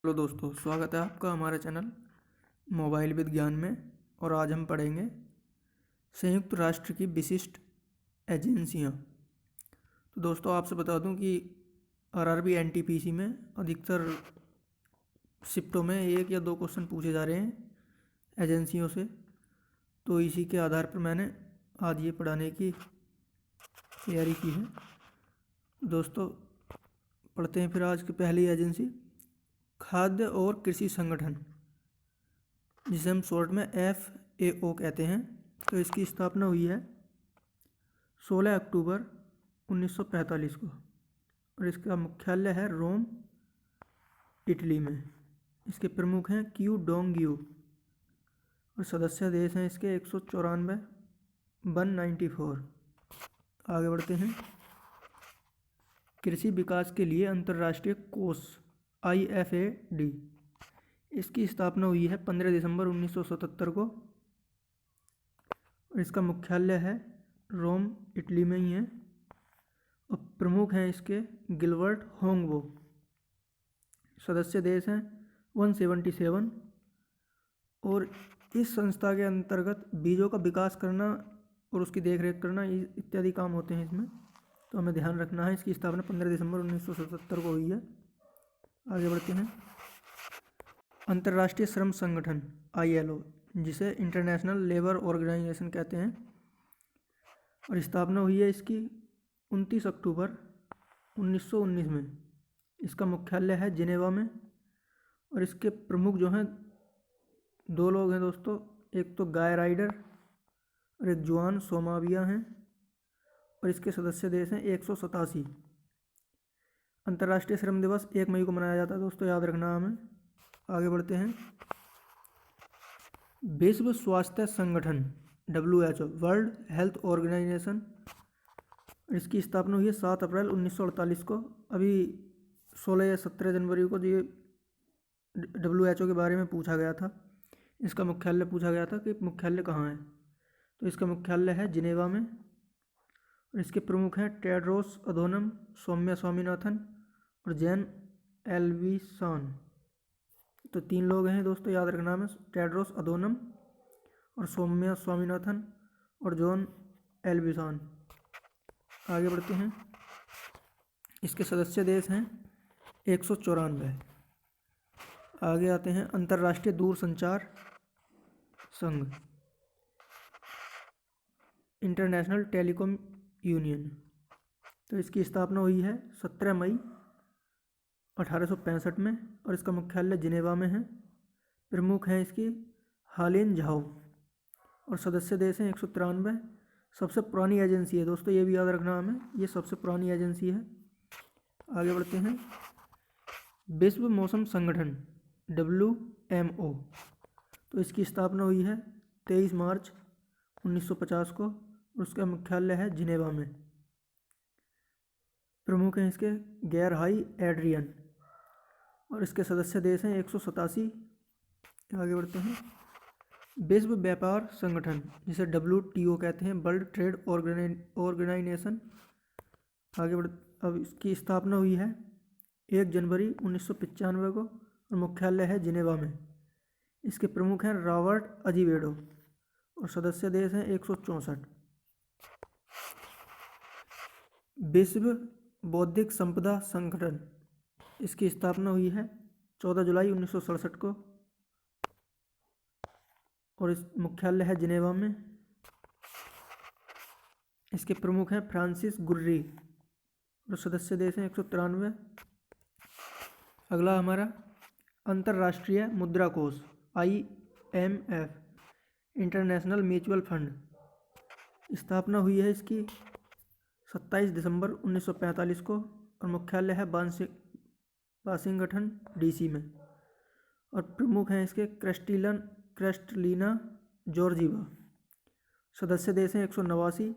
Hello दोस्तों, स्वागत है आपका हमारे चैनल मोबाइल विज्ञान में। और आज हम पढ़ेंगे संयुक्त राष्ट्र की विशिष्ट एजेंसियां। तो दोस्तों आपसे बता दूं कि आरआरबी एनटीपीसी में अधिकतर शिफ्टों में एक या दो क्वेश्चन पूछे जा रहे हैं एजेंसियों से। तो इसी के आधार पर मैंने आज ये पढ़ाने की तैयारी की है। दोस्तों पढ़ते हैं फिर आज की पहली एजेंसी, खाद्य और कृषि संगठन, जिसे हम शॉर्ट में FAO कहते हैं। तो इसकी स्थापना हुई है 16 अक्टूबर 1945 को और इसका मुख्यालय है रोम, इटली में। इसके प्रमुख हैं क्यू डोंग यू और सदस्य देश हैं इसके 194, 194। आगे बढ़ते हैं। कृषि विकास के लिए अंतर्राष्ट्रीय कोष IFAD, इसकी स्थापना हुई है 15 दिसंबर 1977 को और इसका मुख्यालय है रोम, इटली में ही है और प्रमुख हैं इसके गिलबर्ट होंगबो। सदस्य देश हैं 177 और इस संस्था के अंतर्गत बीजों का विकास करना और उसकी देखरेख करना इत्यादि काम होते हैं इसमें। तो हमें ध्यान रखना है। इसकी स्थापना 15 दिसंबर 1977 को हुई है। आगे बढ़ते हैं। अंतर्राष्ट्रीय श्रम संगठन ILO, जिसे इंटरनेशनल लेबर ऑर्गेनाइजेशन कहते हैं, और स्थापना हुई है इसकी 29 अक्टूबर 1919 में। इसका मुख्यालय है जिनेवा में और इसके प्रमुख जो हैं दो लोग हैं दोस्तों, एक तो गाय राइडर और एक जुआन सोमाविया हैं और इसके सदस्य देश हैं 187। अंतर्राष्ट्रीय श्रम दिवस 1 मई को मनाया जाता है दोस्तों, याद रखना हमें। आगे बढ़ते हैं। विश्व स्वास्थ्य संगठन WHO, वर्ल्ड हेल्थ ऑर्गेनाइजेशन, इसकी स्थापना हुई है 7 अप्रैल 1948 को। अभी 16 या 17 जनवरी को ये WHO के बारे में पूछा गया था। इसका मुख्यालय पूछा गया था कि मुख्यालय कहाँ है, तो इसका मुख्यालय है जिनेवा में और इसके प्रमुख हैं टेड्रोस अधोनम, सौम्या स्वामीनाथन और जैन एल्विसान। तो 3 लोग हैं दोस्तों, याद रखना में, टेड्रोस अधोनम और सौम्या स्वामीनाथन और जॉन एल्विसान। आगे बढ़ते हैं। इसके सदस्य देश हैं 194। आगे आते हैं। अंतर्राष्ट्रीय दूरसंचार संघ, इंटरनेशनल टेलीकॉम यूनियन, तो इसकी स्थापना हुई है 17 मई 1865 में और इसका मुख्यालय जिनेवा में है। प्रमुख हैं इसकी हालिन झाओ और सदस्य देश हैं 193। सबसे पुरानी एजेंसी है दोस्तों, ये भी याद रखना हमें, ये सबसे पुरानी एजेंसी है। आगे बढ़ते हैं। विश्व मौसम संगठन WMO, तो इसकी स्थापना हुई है 23 मार्च 1950 को और उसका मुख्यालय है जिनेवा में। प्रमुख हैं इसके गैर हाई एड्रियन और इसके सदस्य देश हैं 187। आगे बढ़ते हैं। विश्व व्यापार संगठन, जिसे WTO कहते हैं, वर्ल्ड ट्रेड ऑर्गेनाइजेशन। आगे बढ़ अब इसकी स्थापना हुई है 1 जनवरी 1995 को और मुख्यालय है जिनेवा में। इसके प्रमुख हैं रॉबर्ट अजीवेडो और सदस्य देश हैं 164। विश्व बौद्धिक संपदा संगठन, इसकी स्थापना हुई है 14 जुलाई 1967 को और इस मुख्यालय है जिनेवा में। इसके प्रमुख हैं फ्रांसिस गुर्री और सदस्य देश हैं 193। अगला हमारा अंतर्राष्ट्रीय मुद्रा कोष IMF, इंटरनेशनल म्यूचुअल फंड, स्थापना हुई है इसकी 27 दिसंबर 1945 को और मुख्यालय है वाशिंगटन DC में और प्रमुख हैं इसके क्रिस्टलिना जॉर्जीवा। सदस्य देश हैं 189।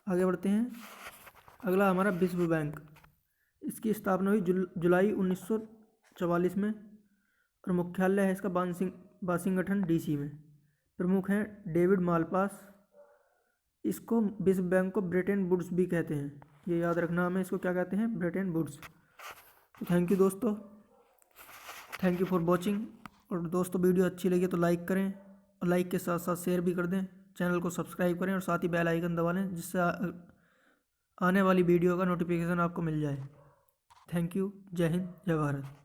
आगे बढ़ते हैं। अगला हमारा विश्व बैंक, इसकी स्थापना हुई जुलाई 1944 में और मुख्यालय है इसका वाशिंगटन DC में। प्रमुख हैं डेविड मालपास। इसको विश्व बैंक को ब्रेटन वुड्स भी कहते हैं, ये याद रखना हमें, इसको क्या कहते हैं, ब्रेटन वुड्स। थैंक यू दोस्तों। Thank you for watching. और दोस्तों वीडियो अच्छी लगी तो लाइक करें और लाइक के साथ साथ शेयर भी कर दें। चैनल को सब्सक्राइब करें और साथ ही बेल आइकन दबा लें जिससे आने वाली वीडियो का नोटिफिकेशन आपको मिल जाए। Thank you. जय हिंद, जय भारत।